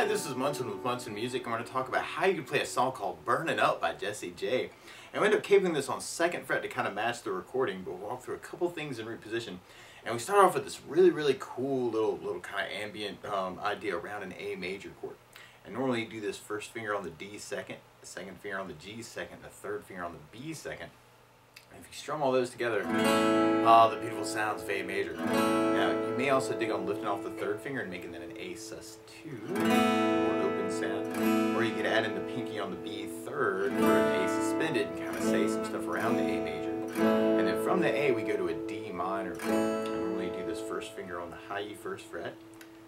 this is Munson with Munson Music. I'm going to talk about how you can play a song called Burnin' Up by Jessie J. And we end up keeping this on 2nd fret to kind of match the recording, but we'll walk through a couple things in reposition. And we start off with this really cool little kind of ambient idea around an A major chord. And normally you do this first finger on the D second, the second finger on the G second, the third finger on the B second. And if you strum all those together, the beautiful sounds of A major. Now, you may also dig on lifting off the third finger and making that an A sus2, or open sound. Or you could add in the pinky on the B third for an A suspended and kind of say some stuff around the A major. And then from the A, we go to a D minor. I normally do this first finger on the high E first fret,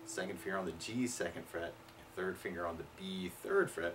second finger on the G second fret, third finger on the B third fret.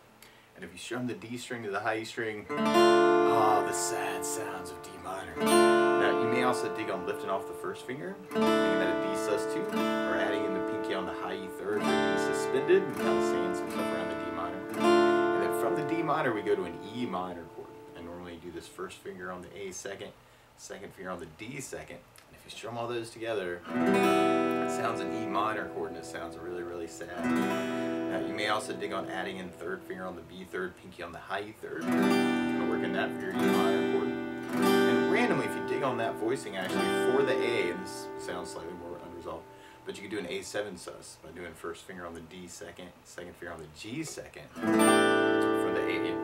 And if you strum the D string to the high E string, the sad sounds of D minor. Now, you may also dig on lifting off the first finger, making that a D sus2, or adding in the pinky on the high E third for D suspended, and kind of saying some stuff around the D minor. And then from the D minor, we go to an E minor chord. And normally you do this first finger on the A second, second finger on the D second. And if you strum all those together, it sounds an E minor chord, and it sounds really sad. Now, you may also dig on adding in third finger on the B third, pinky on the high E third. Kind of working that for your E minor chord. And randomly, if you dig on that voicing actually for the A, and this sounds slightly more unresolved, but you could do an A7 sus by doing first finger on the D second, second finger on the G second for the A.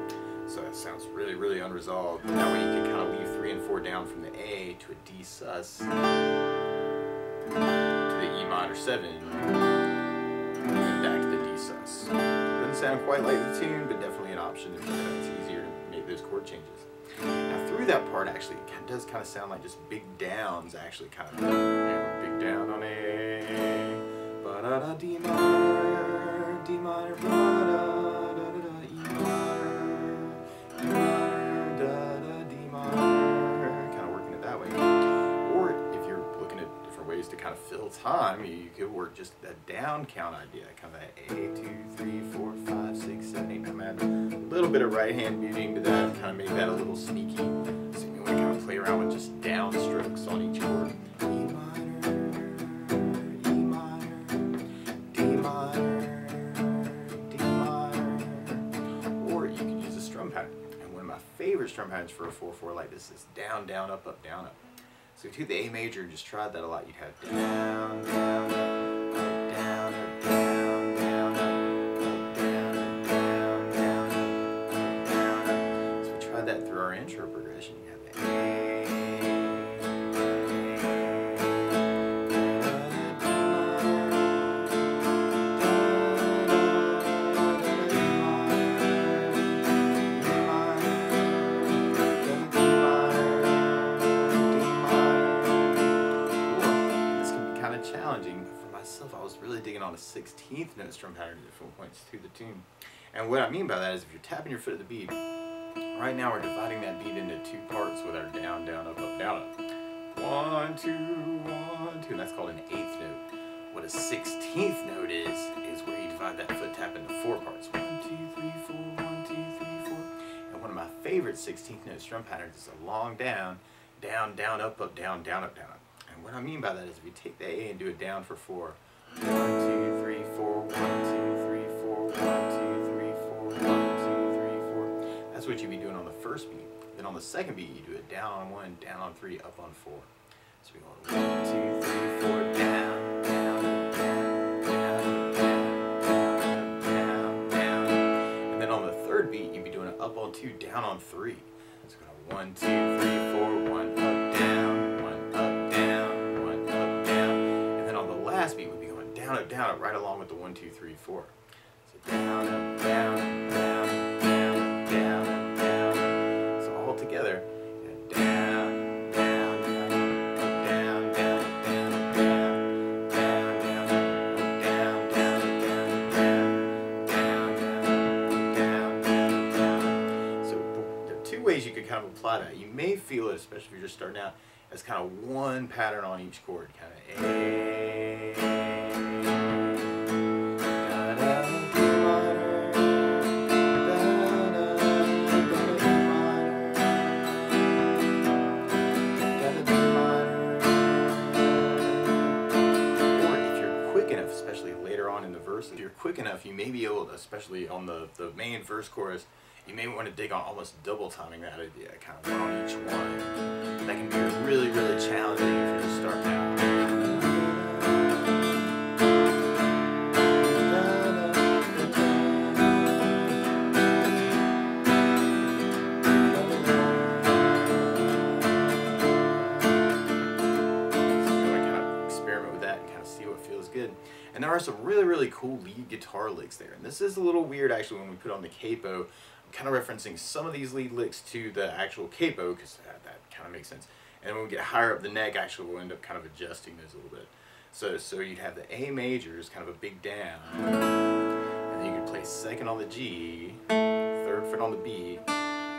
So that sounds really unresolved. And that way you can kind of leave 3 and 4 down from the A to a D sus to the E minor 7. And then back to the D sus. Doesn't sound quite like the tune, but definitely an option if it's easier to make those chord changes. Now through that part, actually, it does kind of sound like just big downs, actually kind of, big down on A, ba-da-da, D minor, D minor, ba-da-da-da-da, E minor, E minor, da-da, D minor, kind of working it that way. Or if you're looking at different ways to kind of fill time, you could work just a down count idea, kind of that A, 2, 3, 4, 5, 6, 7, 8, 9, a little bit of right hand muting to that, kind of make that a little sneaky. So you want to kind of play around with just down strokes on each chord. E minor, E minor, D minor, D minor. Or you can use a strum pattern. And one of my favorite strum patterns for a 4/4 like this is down, down, up, up, down, up. So if you took the A major and just tried that a lot, you'd have down, down, up, down, up, down, down, up, down, up, down, down, up, down, up. So we tried that through our intro progression. You have the A, challenging. For myself, I was really digging on a 16th note strum pattern at different points through the tune. And what I mean by that is if you're tapping your foot at the beat, right now we're dividing that beat into 2 parts with our down, down, up, up, down, up. 1, 2, 1, 2, and that's called an 8th note. What a 16th note is where you divide that foot tap into 4 parts. 1, 2, 3, 4, 1, 2, 3, 4. And one of my favorite 16th note strum patterns is a long down, down, down, up, up, down, down, up, down, up. And what I mean by that is if you take the A and do it down for 4, 1, 2, 3, 4, 1, 2, 3, 4, 1, 2, 3, 4, 1, 2, 3, 4. That's what you'd be doing on the first beat. Then on the second beat, you do it down on 1, down on 3, up on 4. So we go 1, 2, 3, 4, down, down, down, down, down, down, down. And then on the third beat, you'd be doing it up on 2, down on 3. So we go 1, 2, 3, 4, 1, up, down. Last beat would be going down, up, right along with the 1, 2, 3, 4. So down, up, down, down, down, down, down. So all together, down, down, down, up, down, down, down, down, down, down, up, down, down, down, down, down, down, down. So there are 2 ways you could kind of apply that. You may feel it, especially if you're just starting out, as kind of one pattern on each chord, kind of A, da, da, D minor, da, da, da, D minor, da, da, D minor. Or if you're quick enough, especially later on in the verse, if you're quick quick enough, you may be able to, especially on the main verse chorus, you may want to dig on almost double timing that idea, kind of one on each one. That can be really, really challenging if you're just starting out. Good. And there are some really, really cool lead guitar licks there. And this is a little weird actually when we put on the capo. I'm kind of referencing some of these lead licks to the actual capo because that kind of makes sense. And when we get higher up the neck, actually we'll end up kind of adjusting those a little bit. So you'd have the A major is kind of a big down. And then you could play second on the G, third fret on the B,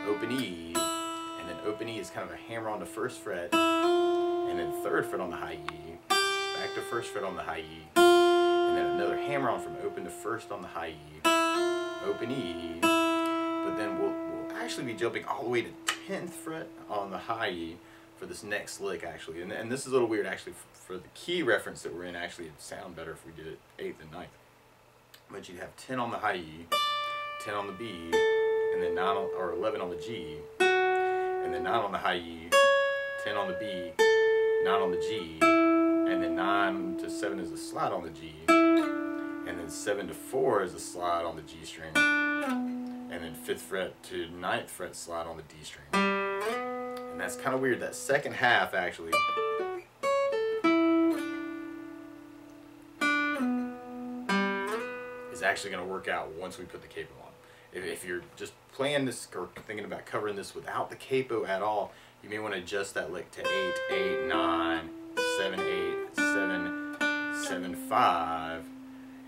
open E, and then open E is kind of a hammer on the first fret, and then third fret on the high E, back to first fret on the high E, and then another hammer on from open to first on the high E, open E, but then we'll actually be jumping all the way to 10th fret on the high E for this next lick actually, and this is a little weird actually for the key reference that we're in. Actually it'd sound better if we did it 8th and 9th, but you'd have 10 on the high E, 10 on the B, and then 9 on, or 11 on the G, and then 9 on the high E, 10 on the B, 9 on the G, and then 9 to 7 is a slide on the G, and then 7 to 4 is a slide on the G string, and then 5th fret to 9th fret slide on the D string. And that's kind of weird. That second half actually is actually going to work out once we put the capo on. If you're just playing this or thinking about covering this without the capo at all, you may want to adjust that lick to 8, 8, 9, 7, 8, 7, 7, 5,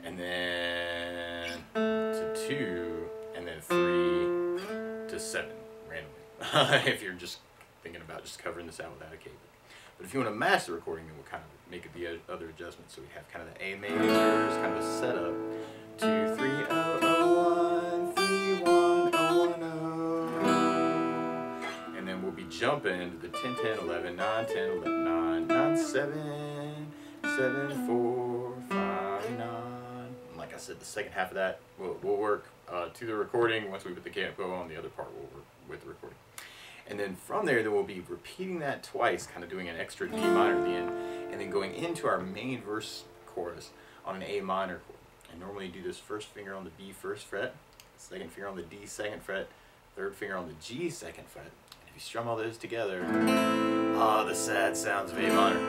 and then to 2, and then 3 to 7 randomly. If you're just thinking about just covering this out without a capo. But if you want to match the recording, then we'll kind of make it the other adjustments. So we have kind of the A major is kind of a setup. 2, 3, 0, 0, 1, 3, 1, 0, 1, 0. And then we'll be jumping into the 10, 10, 11, 9, 10, 11, 9, 9, 7, 7, 4, 5, 9. And like I said, the second half of that will work to the recording. Once we put the capo on, the other part will work with the recording. And then from there, we'll be repeating that twice, kind of doing an extra D minor at the end, and then going into our main verse chorus on an A minor chord. And normally you do this first finger on the B first fret, second finger on the D second fret, third finger on the G second fret. And if you strum all those together, the sad sounds of A minor.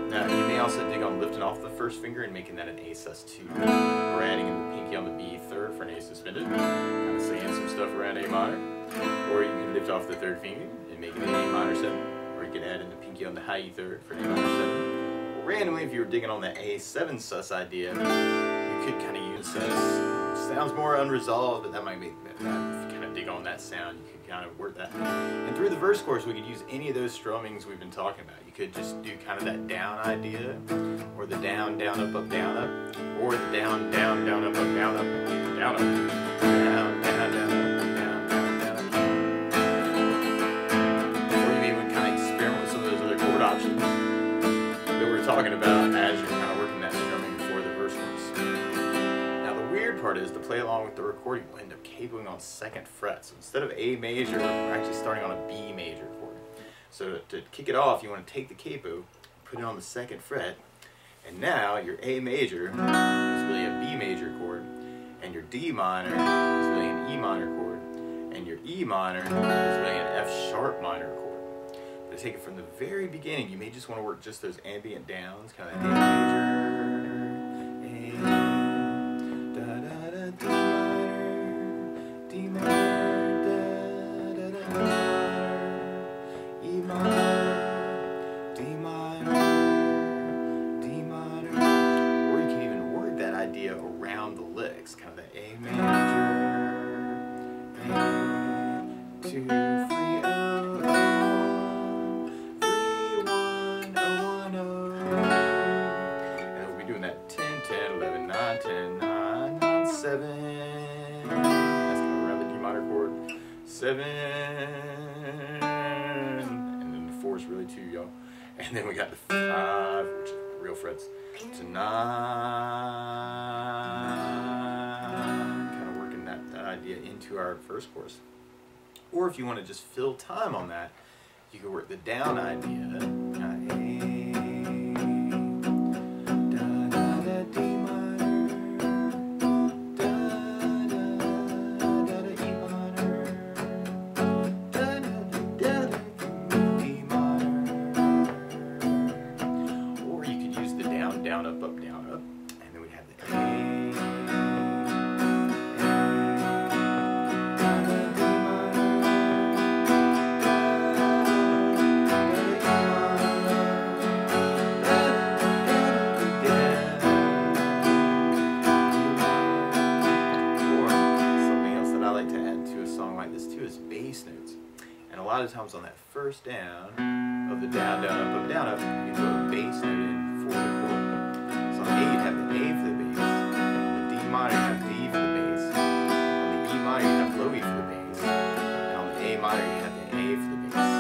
Now you may also dig on lifting off the first finger and making that an A sus2. Or adding in the pinky on the B third for an A suspended, kind of saying some stuff around A minor. Or you can lift off the third finger and make it an A minor 7. Or you can add in the pinky on the high E third for an A minor 7. Or randomly, if you were digging on the A7 sus idea, you could kind of use sus. Sounds more unresolved, but that might make that, if you kind of dig on that sound, you could kind of work that. And through the verse chorus, we could use any of those strummings we've been talking about. You could just do kind of that down idea, or the down, down, up, down, up, or the down, down, down, up, down, up, down, up, down, down, down, up. Options that we're talking about as you're kind of working that strumming for the verse chorus. Now the weird part is to play along with the recording, we'll end up capoing on 2nd fret. So instead of A major, we're actually starting on a B major chord. So to kick it off, you want to take the capo, put it on the 2nd fret, and now your A major is really a B major chord, and your D minor is really an E minor chord, and your E minor is really an F sharp minor chord. To take it from the very beginning, you may just want to work just those ambient downs, kind of A major, A, da da da, D minor, da da da, E minor, D minor, D minor, or you can even work that idea around the licks, kind of the A major, 2, 3. That's kind of around the D minor chord. 7, and then the 4 is really 2, y'all. And then we got the 5, which is real frets, to 9, into our first chorus. Or if you want to just fill time on that, you could work the down idea. A lot of times on that first down of the down, down, up, you throw a bass note in for the chord. So on A, you'd have the A for the bass. On the D minor, you have the D for the bass. On the E minor, you have low E for the bass. And on the A minor, you have the A for the bass.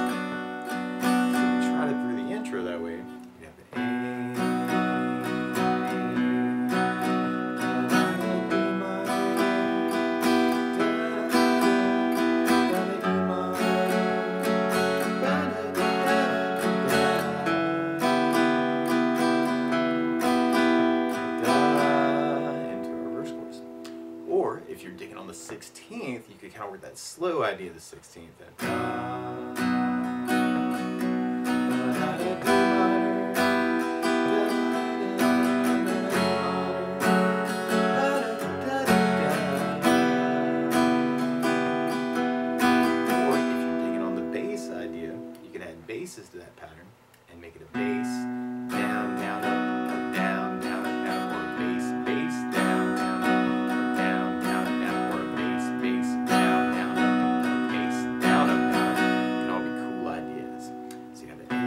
So we try to through the intro that way. You have the A. If you're digging on the 16th, you could kind of work that slow idea of the 16th. Or if you're digging on the bass idea, you can add basses to that pattern and make it a bass, down, down, up, down, down, up, down, or a bass, bass, down, down, up, down, down, up, down, or a bass, bass, down, down, up, bass, down, up, down. Can all be cool ideas. So you got the A,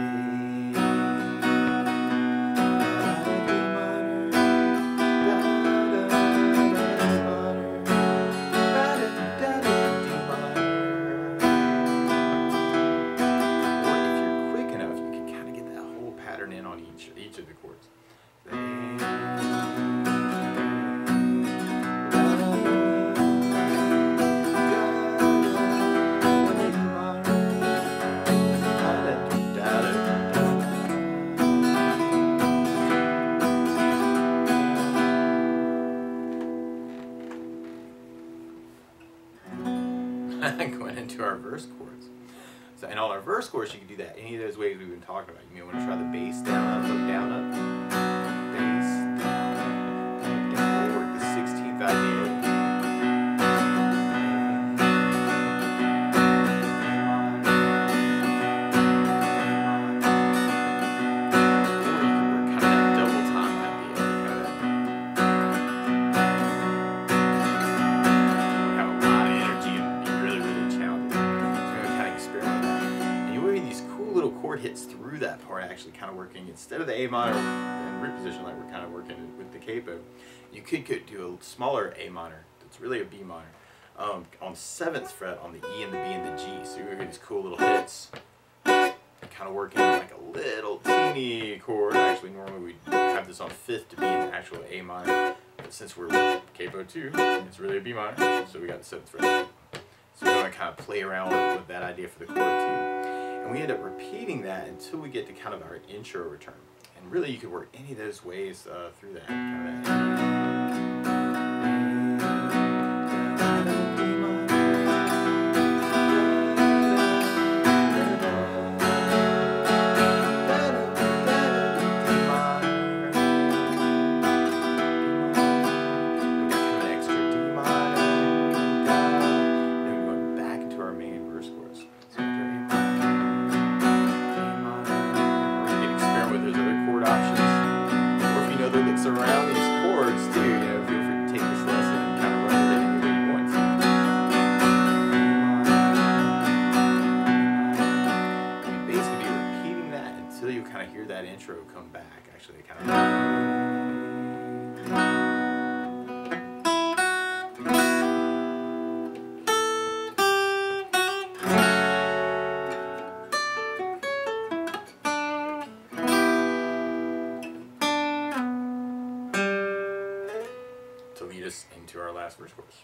in on each of the chords. Going into our verse chords. So in all our verse chords, you can do that any of those ways we've been talking about. You may want to try the bass down, up, down, up, bass down, up, down. Or work the 16th idea. Chord hits through that part, actually kind of working instead of the A minor and root position like we're kind of working with the capo. You could do a smaller A minor that's really a B minor on 7th fret on the E and the B and the G. So you're getting these cool little hits, kind of working like a little teeny chord. Actually, normally we have this on 5th to be an actual A minor, but since we're capo 2, it's really a B minor. So we got the 7th fret. So we're going to kind of play around with that idea for the chord too. And we end up repeating that until we get to kind of our intro return. And really you could work any of those ways through that. Kind around these chords too, you know, feel free to take this lesson and kind of run with it any way you want. You basically be repeating that until you kind of hear that intro come back. Actually, kind of. To lead us into our last verse chorus.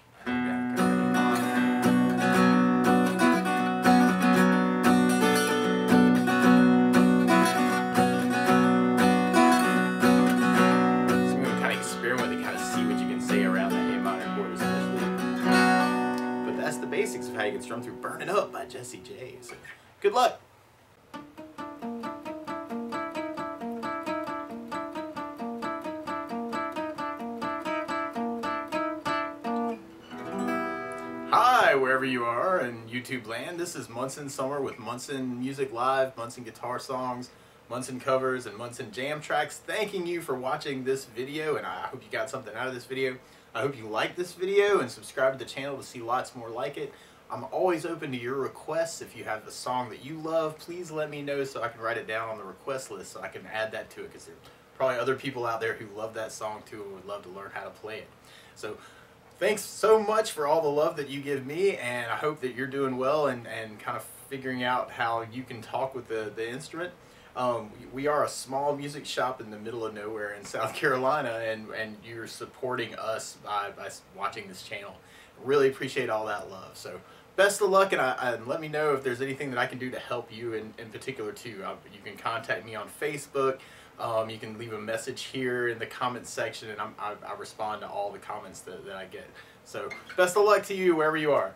Jessie J. So good luck. Hi, wherever you are in YouTube land. This is Munson Summer with Munson Music Live, Munson Guitar Songs, Munson Covers, and Munson Jam Tracks. Thanking you for watching this video, and I hope you got something out of this video. I hope you like this video and subscribe to the channel to see lots more like it. I'm always open to your requests. If you have a song that you love, please let me know so I can write it down on the request list so I can add that to it, because there's probably other people out there who love that song too and would love to learn how to play it. So thanks so much for all the love that you give me, and I hope that you're doing well and kind of figuring out how you can talk with the instrument. We are a small music shop in the middle of nowhere in South Carolina, and you're supporting us by watching this channel. Really appreciate all that love. So best of luck, and let me know if there's anything that I can do to help you in particular too. You can contact me on Facebook. You can leave a message here in the comments section, and I respond to all the comments that I get. So best of luck to you wherever you are.